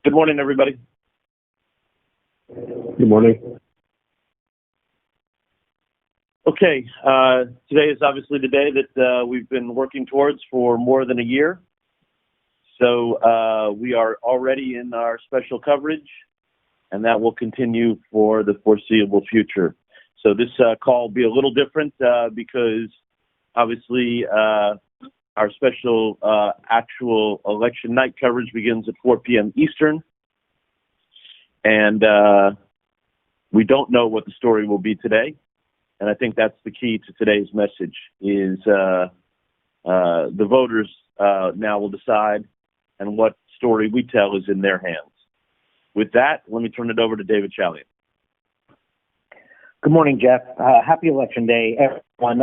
Good morning, everybody. Good morning. Okay, today is obviously the day that we've been working towards for more than a year. So we are already in our special coverage, and that will continue for the foreseeable future. So this call will be a little different because obviously our special actual election night coverage begins at 4 p.m. Eastern. And we don't know what the story will be today. And I think that's the key to today's message is the voters now will decide, and what story we tell is in their hands. With that, let me turn it over to David Chalian. Good morning, Jeff. Happy Election Day, everyone.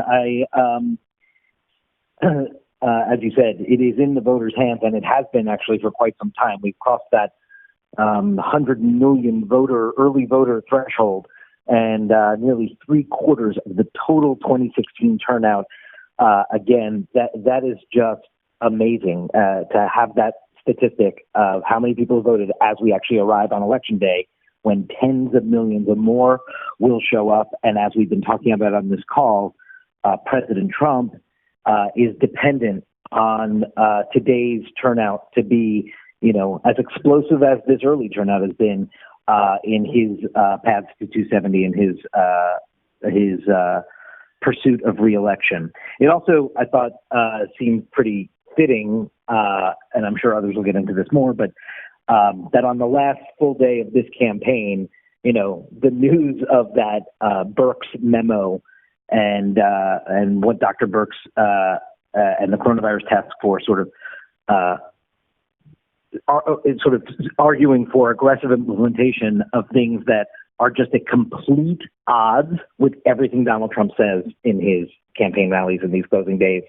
As you said, it is in the voters' hands, and it has been actually for quite some time. We've crossed that 100 million early voter threshold, and nearly 3/4 of the total 2016 turnout. Again, that is just amazing to have that statistic of how many people voted as we actually arrive on Election Day, when tens of millions or more will show up. And as we've been talking about on this call, President Trump is dependent on today's turnout to be, as explosive as this early turnout has been in his paths to 270 and his pursuit of re-election. It also, I thought, seemed pretty fitting, and I'm sure others will get into this more, but that on the last full day of this campaign, the news of that Birx memo and what Dr. Birx and the coronavirus task force sort of arguing for aggressive implementation of things that are just at complete odds with everything Donald Trump says in his campaign rallies in these closing days.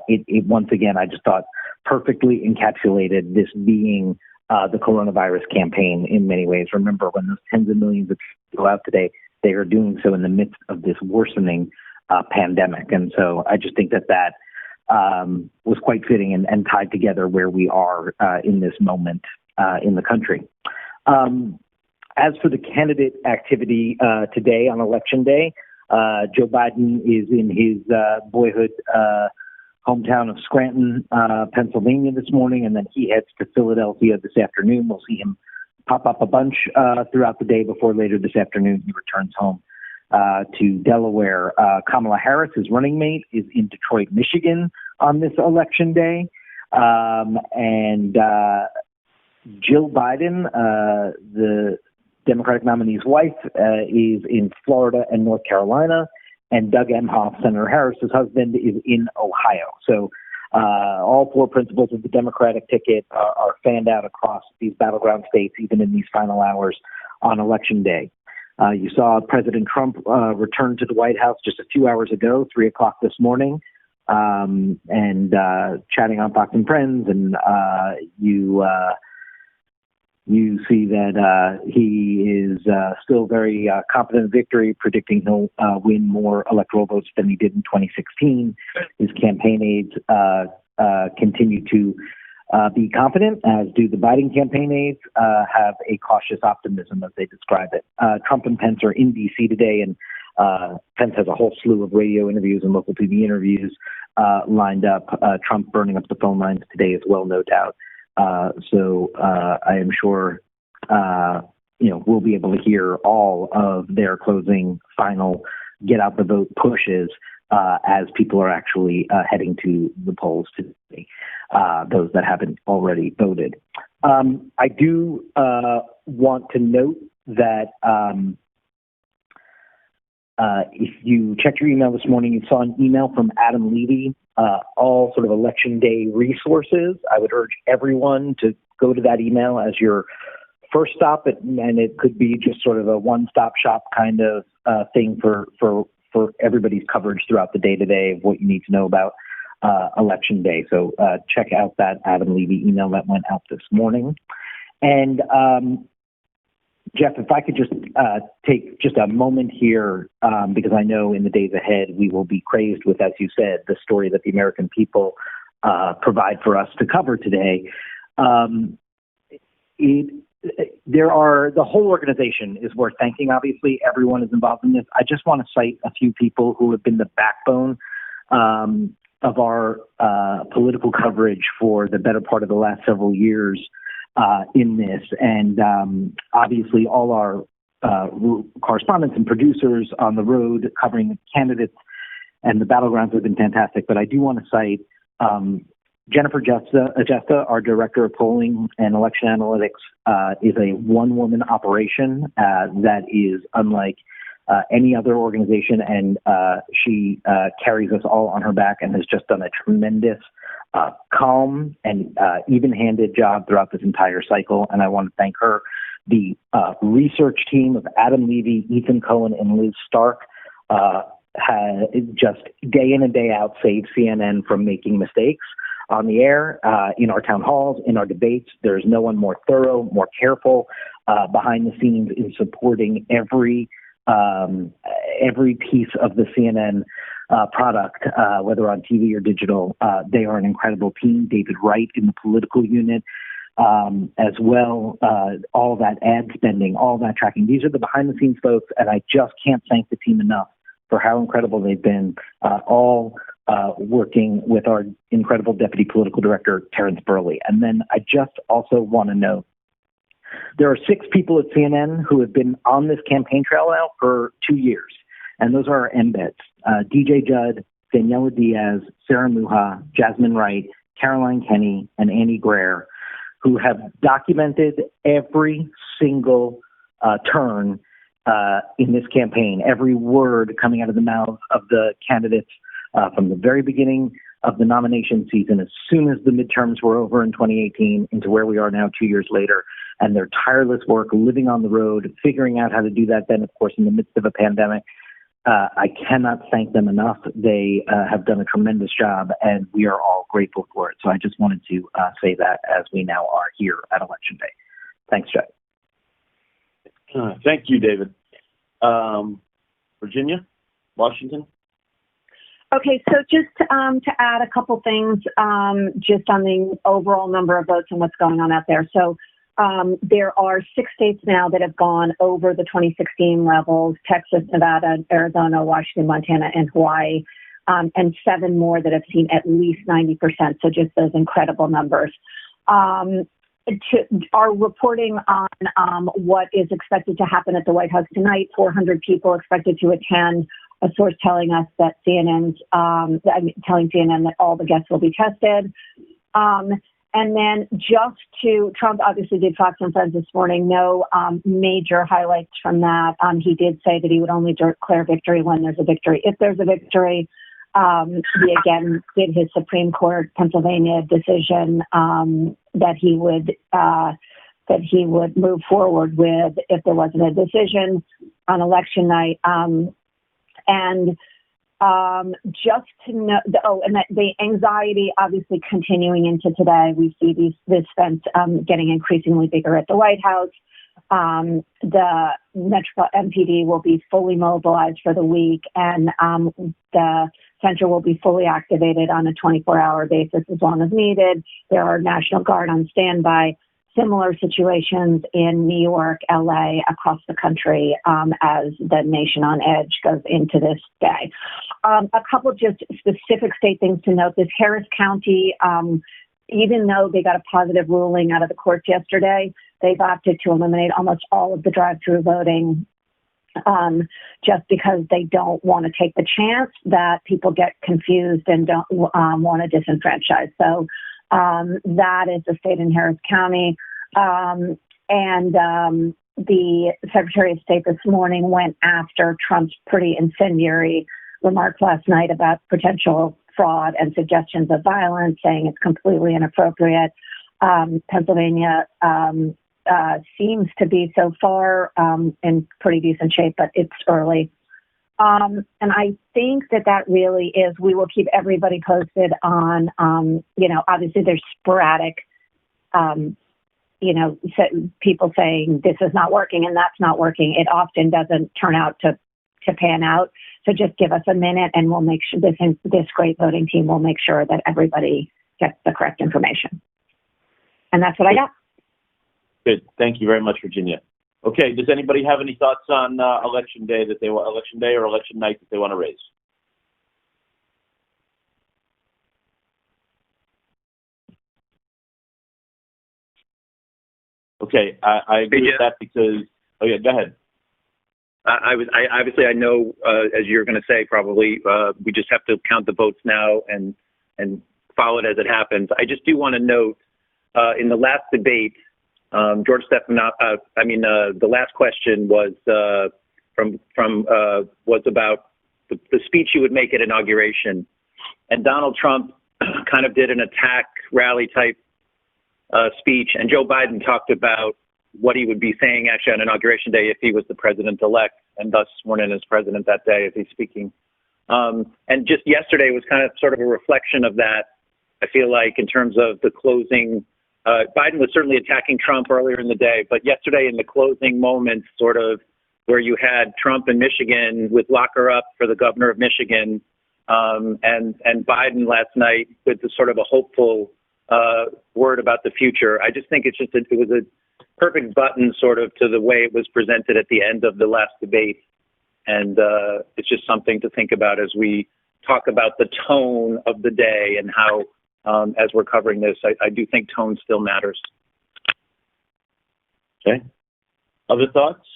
It once again, I just thought, perfectly encapsulated this being the coronavirus campaign in many ways. Remember, when those tens of millions of people go out today, they are doing so in the midst of this worsening pandemic. And so I just think that was quite fitting and tied together where we are in this moment in the country. As for the candidate activity today on Election Day, Joe Biden is in his boyhood hometown of Scranton, Pennsylvania this morning, and then he heads to Philadelphia this afternoon. We'll see him pop up a bunch throughout the day before later this afternoon he returns home to Delaware. Kamala Harris, his running mate, is in Detroit, Michigan on this Election Day. And Jill Biden, the Democratic nominee's wife, is in Florida and North Carolina. And Doug Emhoff, Senator Harris's husband, is in Ohio. So all four principals of the Democratic ticket are fanned out across these battleground states, even in these final hours on Election Day. You saw President Trump return to the White House just a few hours ago, 3 o'clock this morning, and chatting on Fox and Friends. And you see that he is still very confident in victory, predicting he'll win more electoral votes than he did in 2016. His campaign aides continue to be confident, as do the Biden campaign aides, have a cautious optimism as they describe it. Trump and Pence are in D.C. today, and Pence has a whole slew of radio interviews and local TV interviews lined up. Trump burning up the phone lines today as well, no doubt. So I am sure, we'll be able to hear all of their closing final get out the vote pushes as people are actually heading to the polls today, those that haven't already voted. I do want to note that if you checked your email this morning, you saw an email from Adam Levy, all sort of Election Day resources. I would urge everyone to go to that email as your first stop, and it could be just sort of a one-stop shop kind of thing for everybody's coverage throughout the day today of what you need to know about Election Day. So check out that Adam Levy email that went out this morning. And Jeff, if I could just take just a moment here, because I know in the days ahead we will be crazed with, as you said, the story that the American people provide for us to cover today. The whole organization is worth thanking. Obviously, everyone is involved in this. I just want to cite a few people who have been the backbone of our political coverage for the better part of the last several years in this. And obviously, all our correspondents and producers on the road covering the candidates and the battlegrounds have been fantastic. But I do want to cite Jennifer Agesta, our director of polling and election analytics, is a one-woman operation that is unlike any other organization, and she carries us all on her back and has just done a tremendous, calm and even-handed job throughout this entire cycle, and I want to thank her. The research team of Adam Levy, Ethan Cohen, and Liz Stark has just day in and day out saved CNN from making mistakes on the air, in our town halls, in our debates. There's no one more thorough, more careful behind the scenes in supporting every piece of the CNN product, whether on TV or digital. They are an incredible team. David Wright in the political unit, as well, all that ad spending, all that tracking. These are the behind-the-scenes folks, and I just can't thank the team enough for how incredible they've been, all working with our incredible deputy political director, Terrence Burley. And then I just also want to note, there are 6 people at CNN who have been on this campaign trail now for 2 years, and those are our embeds: DJ Judd, Daniela Diaz, Sarah Muha, Jasmine Wright, Caroline Kenny, and Annie Greer, who have documented every single turn in this campaign, every word coming out of the mouths of the candidates from the very beginning of the nomination season, as soon as the midterms were over in 2018, into where we are now 2 years later, and their tireless work living on the road, figuring out how to do that then, of course, in the midst of a pandemic. I cannot thank them enough. They have done a tremendous job, and we are all grateful for it. So I just wanted to say that as we now are here at Election Day. Thanks, Jeff. Thank you, David. Virginia, Washington. Okay, so just to add a couple things just on the overall number of votes and what's going on out there. So there are 6 states now that have gone over the 2016 levels: Texas, Nevada, Arizona, Washington, Montana, and Hawaii, and 7 more that have seen at least 90%. So just those incredible numbers. Our reporting on what is expected to happen at the White House tonight: 400 people expected to attend. A source telling us that telling CNN that all the guests will be tested. And then Trump obviously did Fox and Friends this morning. No major highlights from that. He did say that he would only declare victory when there's a victory. If there's a victory, he again did his Supreme Court Pennsylvania decision that he would move forward with if there wasn't a decision on election night. And just to know, and that the anxiety obviously continuing into today. We see this fence getting increasingly bigger at the White House. The Metro MPD will be fully mobilized for the week, and the center will be fully activated on a 24-hour basis as long as needed. There are National Guard on standby. Similar situations in New York, LA, across the country as the nation on edge goes into this day. A couple just specific state things to note. This Harris County, even though they got a positive ruling out of the courts yesterday, they've opted to eliminate almost all of the drive-through voting just because they don't want to take the chance that people get confused and don't want to disenfranchise. So that is the state in Harris County. The Secretary of State this morning went after Trump's pretty incendiary remarks last night about potential fraud and suggestions of violence, saying it's completely inappropriate. Pennsylvania seems to be so far in pretty decent shape, but it's early. And I think that really is, we will keep everybody posted on, obviously there's sporadic, people saying this is not working and that's not working. It often doesn't turn out to pan out. So just give us a minute and we'll make sure this great voting team will make sure that everybody gets the correct information. And that's what I got. Good. Thank you very much, Virginia. Okay. Does anybody have any thoughts on election day or election night that they want to raise? Okay, I agree with that because. Oh yeah, go ahead. I obviously I know as you're going to say probably we just have to count the votes now and follow it as it happens. I just do want to note in the last debate, George Stephanopoulos. The last question was was about the speech he would make at inauguration, and Donald Trump kind of did an attack rally type speech, and Joe Biden talked about what he would be saying actually on Inauguration Day if he was the president-elect and thus sworn in as president that day as he's speaking. And just yesterday was kind of sort of a reflection of that. I feel like in terms of the closing, Biden was certainly attacking Trump earlier in the day, but yesterday in the closing moments, sort of where you had Trump in Michigan with lock her up for the governor of Michigan, and Biden last night with the sort of a hopeful word about the future. I just think it was a perfect button sort of to the way it was presented at the end of the last debate. And it's just something to think about as we talk about the tone of the day and how, as we're covering this, I do think tone still matters. Okay. Other thoughts?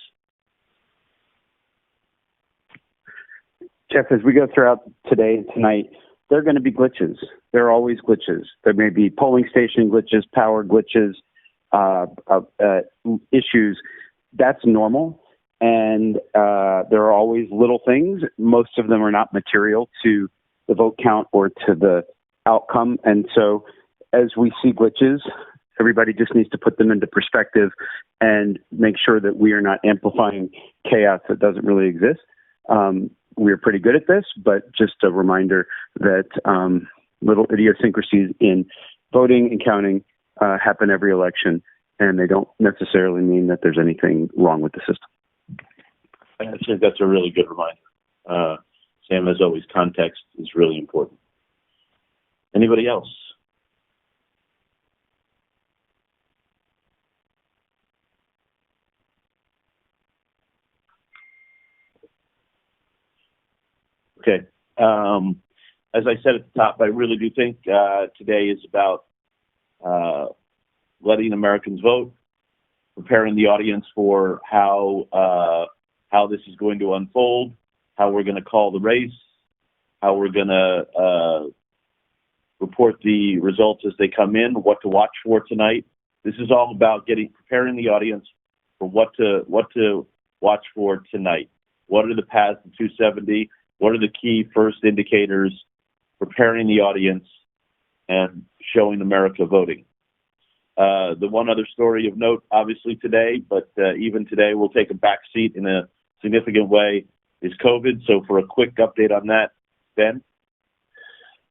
Jeff, as we go throughout today and tonight, there are going to be glitches. There are always glitches. There may be polling station glitches, power glitches, issues. That's normal. And there are always little things. Most of them are not material to the vote count or to the outcome. And so as we see glitches, everybody just needs to put them into perspective and make sure that we are not amplifying chaos that doesn't really exist. We're pretty good at this, but just a reminder that little idiosyncrasies in voting and counting happen every election, and they don't necessarily mean that there's anything wrong with the system. I think that's a really good reminder. Sam, as always, context is really important. Anybody else? Okay. As I said at the top, I really do think today is about letting Americans vote, preparing the audience for how this is going to unfold, how we're going to call the race, how we're going to report the results as they come in, what to watch for tonight. This is all about preparing the audience for what to watch for tonight. What are the paths to 270? What are the key first indicators? Preparing the audience and showing America voting. The one other story of note, obviously today, but even today will take a back seat in a significant way, is COVID. So for a quick update on that, Ben?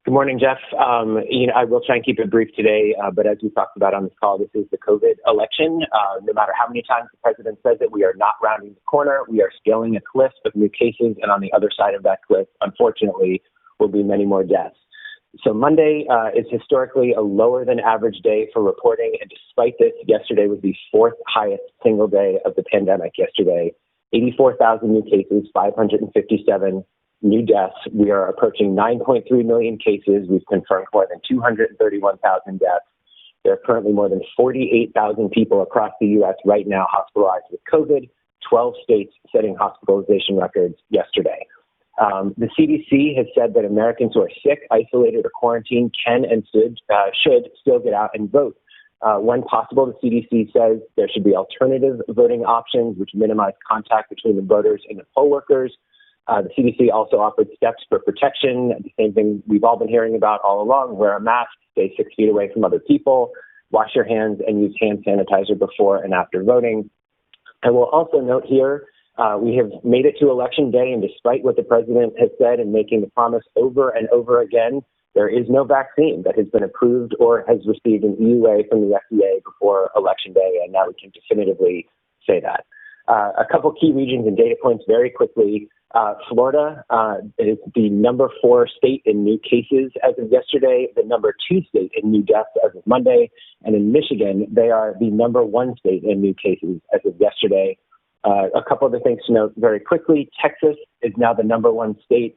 Good morning, Jeff. I will try and keep it brief today, but as we talked about on this call, this is the COVID election. No matter how many times the president says it, we are not rounding the corner. We are scaling a cliff of new cases, and on the other side of that cliff, unfortunately, will be many more deaths. So Monday is historically a lower than average day for reporting, and despite this, yesterday was the fourth highest single day of the pandemic yesterday. 84,000 new cases, 557 new deaths. We are approaching 9.3 million cases. We've confirmed more than 231,000 deaths. There are currently more than 48,000 people across the U.S. right now hospitalized with COVID, 12 states setting hospitalization records yesterday. The CDC has said that Americans who are sick, isolated, or quarantined can and should still get out and vote. When possible, the CDC says there should be alternative voting options which minimize contact between the voters and the poll workers. The CDC also offered steps for protection, the same thing we've all been hearing about all along: wear a mask, stay 6 feet away from other people, wash your hands, and use hand sanitizer before and after voting. I will also note here, we have made it to Election Day, and despite what the president has said and making the promise over and over again, there is no vaccine that has been approved or has received an EUA from the FDA before Election Day, and now we can definitively say that. A couple key regions and data points very quickly. Florida is the number 4 state in new cases as of yesterday, the number 2 state in new deaths as of Monday, and in Michigan, they are the number 1 state in new cases as of yesterday. A couple other things to note very quickly. Texas is now the number 1 state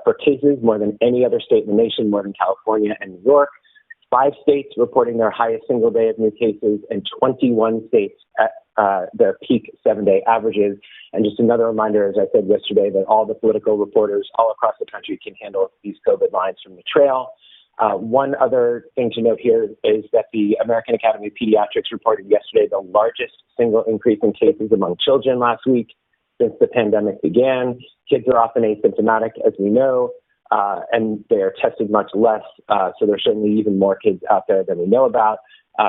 for cases, more than any other state in the nation, more than California and New York. 5 states reporting their highest single day of new cases, and 21 states at their peak 7-day averages. And just another reminder, as I said yesterday, that all the political reporters all across the country can handle these COVID lines from the trail. One other thing to note here is that the American Academy of Pediatrics reported yesterday the largest single increase in cases among children last week since the pandemic began. Kids are often asymptomatic, as we know, and they are tested much less. So there's certainly even more kids out there than we know about.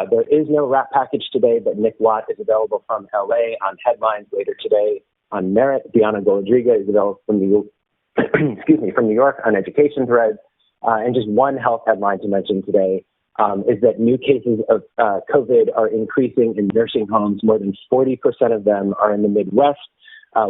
There is no wrap package today, but Nick Watt is available from LA on headlines later today on Merit. Diana Goldriga is available from New York, from New York on education threads. And just one health headline to mention today is that new cases of COVID are increasing in nursing homes. More than 40% of them are in the Midwest.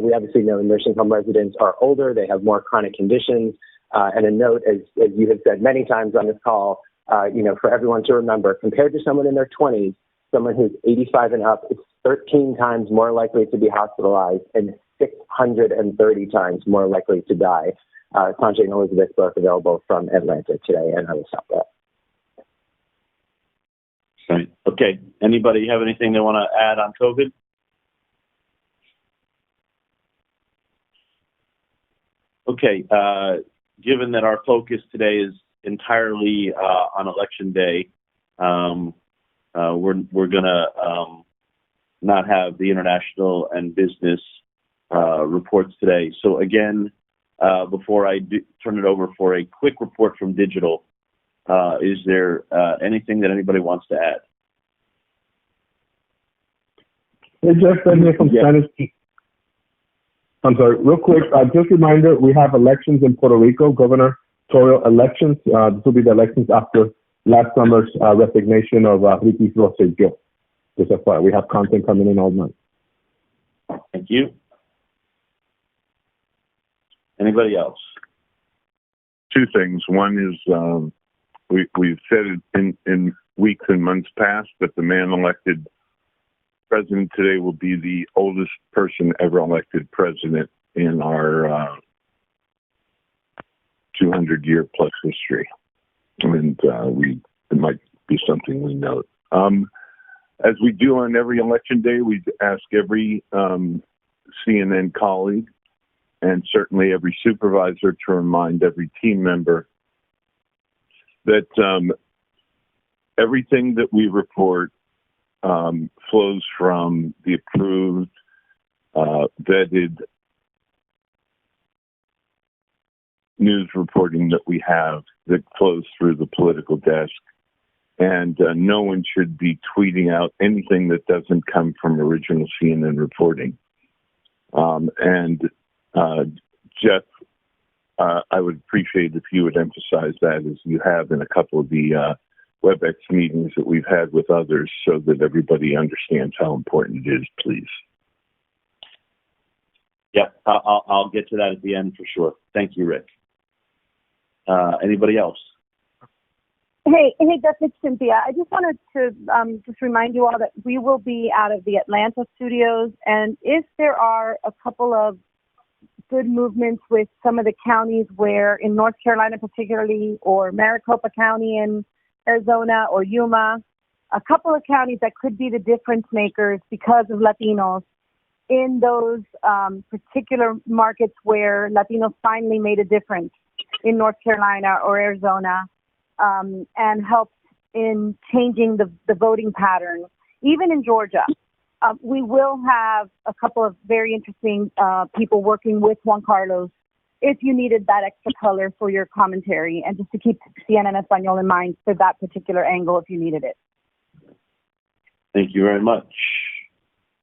We obviously know nursing home residents are older. They have more chronic conditions. And a note, as you have said many times on this call, for everyone to remember, compared to someone in their 20s, someone who's 85 and up is 13 times more likely to be hospitalized and 630 times more likely to die. Sanjay and Elizabeth both available from Atlanta today, and I will stop there. Right. Okay. Anybody have anything they want to add on COVID? Okay. Given that our focus today is entirely on Election Day, we're gonna not have the international and business reports today. So again, before I turn it over for a quick report from digital, is there anything that anybody wants to add? Hey, Jeff, I'm here from Spanish. I'm sorry, real quick, just a reminder, we have elections in Puerto Rico, gubernatorial elections. This will be the elections after last summer's resignation of Ricky Rosselló. Just FYI, we have content coming in all month. Thank you. Anybody else? 2 things. One is we've said it in weeks and months past, but the man elected president today will be the oldest person ever elected president in our 200-year plus history. And it might be something we note. As we do on every election day, we ask every CNN colleague and certainly every supervisor to remind every team member that everything that we report flows from the approved, vetted news reporting that we have that flows through the political desk. And no one should be tweeting out anything that doesn't come from original CNN reporting. Jeff, I would appreciate if you would emphasize that as you have in a couple of the WebEx meetings that we've had with others so that everybody understands how important it is, please. Yeah, I'll get to that at the end for sure. Thank you, Rick. Anybody else? Hey, Jeff, it's Cynthia. I just wanted to just remind you all that we will be out of the Atlanta studios, and if there are a couple of good movements with some of the counties where, in North Carolina particularly, or Maricopa County in Arizona, or Yuma, a couple of counties that could be the difference makers because of Latinos in those particular markets where Latinos finally made a difference in North Carolina or Arizona, and helped in changing the voting pattern. Even in Georgia, we will have a couple of very interesting people working with Juan Carlos if you needed that extra color for your commentary, and just to keep CNN Español in mind for that particular angle if you needed it. Thank you very much.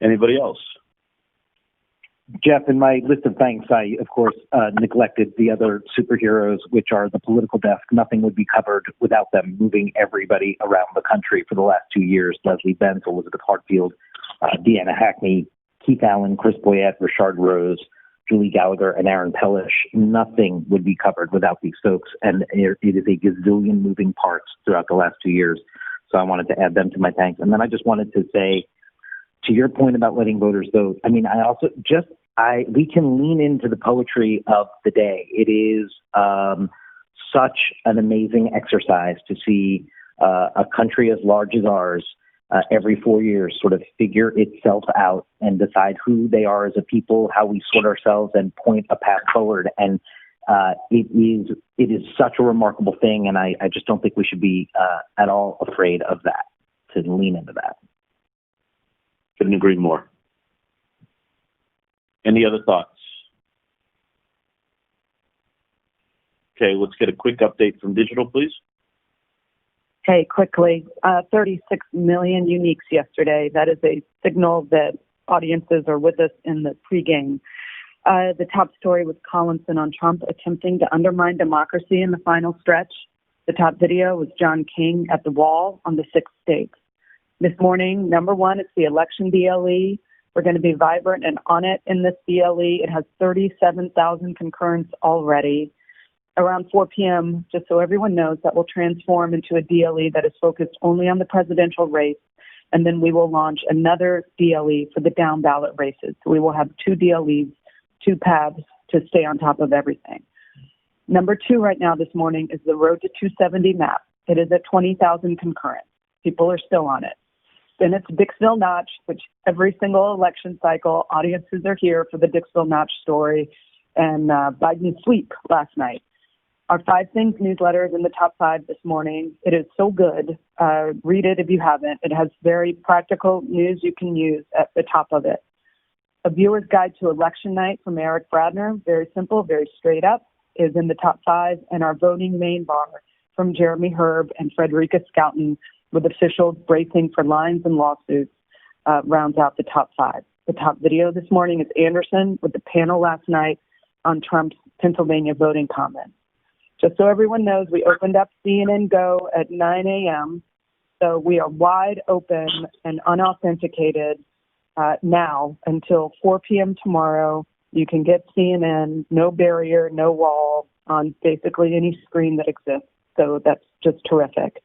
Anybody else? Jeff, in my list of thanks, I, of course, neglected the other superheroes, which are the political desk. Nothing would be covered without them moving everybody around the country for the last 2 years. Leslie Benz, Elizabeth Hartfield, Deanna Hackney, Keith Allen, Chris Boyette, Richard Rose, Julie Gallagher and Aaron Pellish, nothing would be covered without these folks. And it is a gazillion moving parts throughout the last 2 years. So I wanted to add them to my thanks. And then I just wanted to say, to your point about letting voters vote, I mean, we can lean into the poetry of the day. It is such an amazing exercise to see a country as large as ours every 4 years sort of figure itself out and decide who they are as a people, how we sort ourselves, and point a path forward. And it is such a remarkable thing, and I just don't think we should be at all afraid of that, to lean into that. Couldn't agree more. Any other thoughts? Okay, let's get a quick update from digital, please. Hey, quickly, 36 million uniques yesterday. That is a signal that audiences are with us in the pregame. The top story was Collinson on Trump attempting to undermine democracy in the final stretch. The top video was John King at the wall on the 6 states. This morning, number one, it's the election BLE. We're going to be vibrant and on it in this BLE. It has 37,000 concurrents already. Around 4 p.m., just so everyone knows, that will transform into a DLE that is focused only on the presidential race, and then we will launch another DLE for the down ballot races. So we will have 2 DLEs, 2 paths to stay on top of everything. Number 2 right now this morning is the Road to 270 map. It is at 20,000 concurrents. People are still on it. Then it's Dixville Notch, which every single election cycle, audiences are here for the Dixville Notch story, and Biden's sweep last night. Our 5 Things newsletter is in the top 5 this morning. It is so good. Read it if you haven't. It has very practical news you can use at the top of it. A Viewer's Guide to Election Night from Eric Bradner, very simple, very straight up, is in the top 5. And our Voting Main Bar from Jeremy Herb and Frederica Scouten, with officials bracing for lines and lawsuits, rounds out the top 5. The top video this morning is Anderson with the panel last night on Trump's Pennsylvania voting comments. Just so everyone knows, we opened up CNN Go at 9 a.m., so we are wide open and unauthenticated now until 4 p.m. tomorrow. You can get CNN, no barrier, no wall, on basically any screen that exists, so that's just terrific.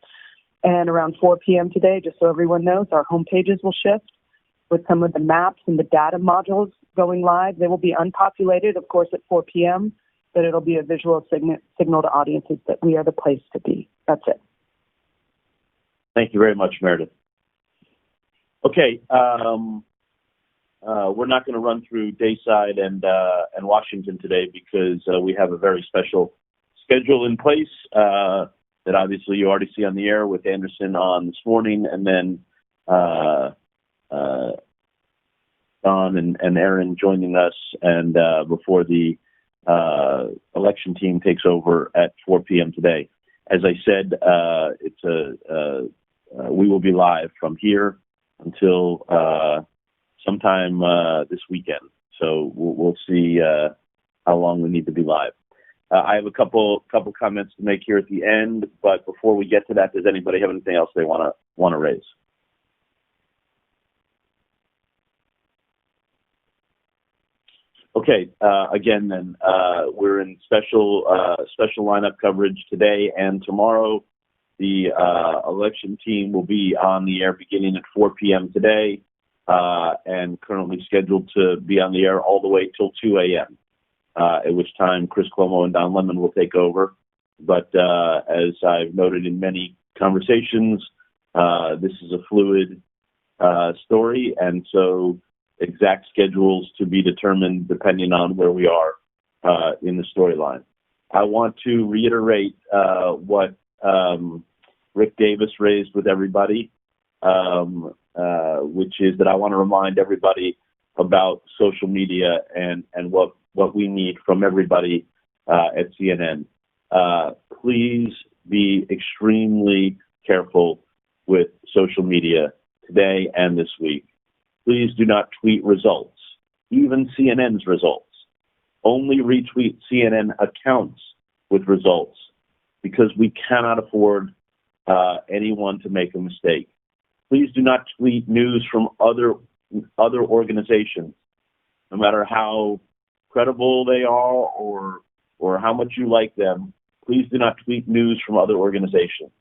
And around 4 p.m. today, just so everyone knows, our homepages will shift with some of the maps and the data modules going live. They will be unpopulated, of course, at 4 p.m., but it'll be a visual signal to audiences that we are the place to be. That's it. Thank you very much, Meredith. Okay, we're not going to run through Dayside and Washington today because we have a very special schedule in place that obviously you already see on the air with Anderson on this morning, and then Don and Aaron joining us, and before the election team takes over at 4 p.m. today. As I said, we will be live from here until sometime this weekend. So we'll see how long we need to be live. I have a couple comments to make here at the end, but before we get to that, does anybody have anything else they want to raise? Okay, again then, we're in special lineup coverage today and tomorrow. The election team will be on the air beginning at 4 p.m. today and currently scheduled to be on the air all the way till 2 a.m., at which time Chris Cuomo and Don Lemon will take over. But as I've noted in many conversations, this is a fluid story, and so exact schedules to be determined depending on where we are in the storyline. I want to reiterate what Rick Davis raised with everybody, which is that I want to remind everybody about social media and what we need from everybody at CNN. Please be extremely careful with social media today and this week. Please do not tweet results, even CNN's results. Only retweet CNN accounts with results, because we cannot afford anyone to make a mistake. Please do not tweet news from other organizations, no matter how credible they are or how much you like them, please do not tweet news from other organizations.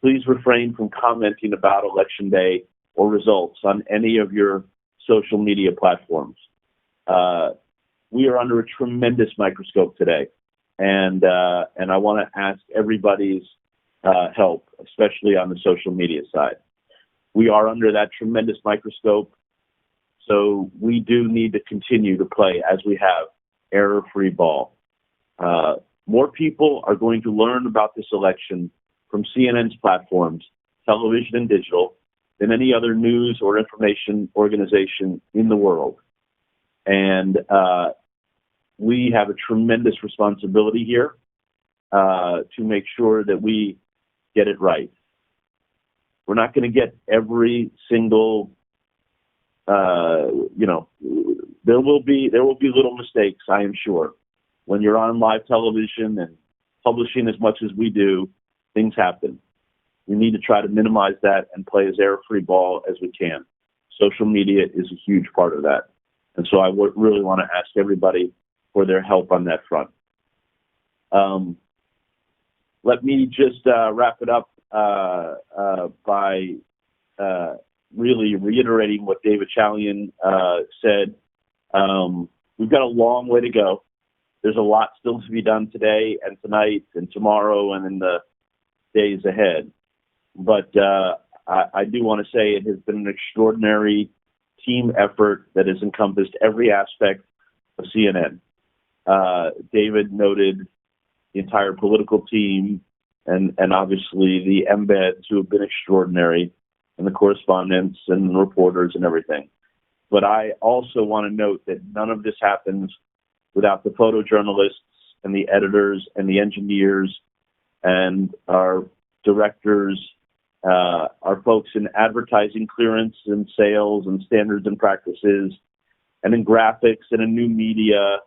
Please refrain from commenting about Election Day or results on any of your social media platforms. We are under a tremendous microscope today, and I want to ask everybody's help, especially on the social media side. We are under that tremendous microscope, so we do need to continue to play as we have, error-free ball. More people are going to learn about this election from CNN's platforms, television and digital, than any other news or information organization in the world. And we have a tremendous responsibility here to make sure that we get it right. We're not going to get every single, there will be little mistakes, I am sure. When you're on live television and publishing as much as we do, things happen. We need to try to minimize that and play as error-free ball as we can. Social media is a huge part of that. And so I really want to ask everybody for their help on that front. Let me just wrap it up by really reiterating what David Chalian said. We've got a long way to go. There's a lot still to be done today and tonight and tomorrow and in the days ahead. But I do want to say it has been an extraordinary team effort that has encompassed every aspect of CNN. David noted the entire political team and obviously the embeds who have been extraordinary, and the correspondents and reporters and everything. But I also want to note that none of this happens without the photojournalists and the editors and the engineers and our directors, our folks in advertising clearance and sales and standards and practices, and in graphics and in new media,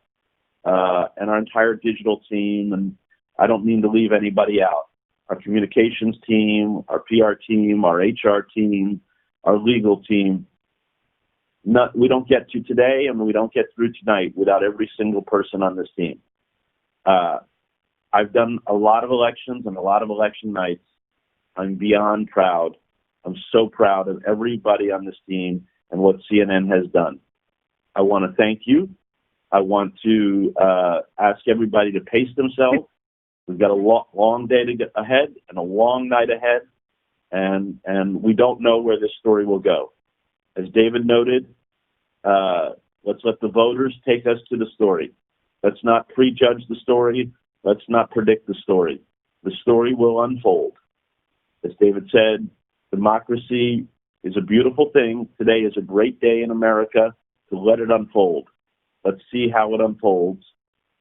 and our entire digital team. And I don't mean to leave anybody out. Our communications team, our PR team, our HR team, our legal team. We don't get to today and we don't get through tonight without every single person on this team. I've done a lot of elections and a lot of election nights. I'm beyond proud. I'm so proud of everybody on this team and what CNN has done. I want to thank you. I want to ask everybody to pace themselves. We've got a long day to get ahead and a long night ahead, and we don't know where this story will go. As David noted, let's let the voters take us to the story. Let's not prejudge the story. Let's not predict the story. The story will unfold. As David said, democracy is a beautiful thing. Today is a great day in America to let it unfold. Let's see how it unfolds,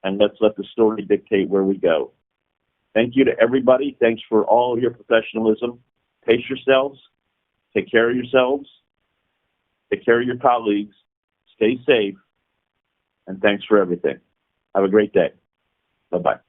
and let's let the story dictate where we go. Thank you to everybody. Thanks for all of your professionalism. Pace yourselves. Take care of yourselves. Take care of your colleagues. Stay safe. And thanks for everything. Have a great day. Bye-bye.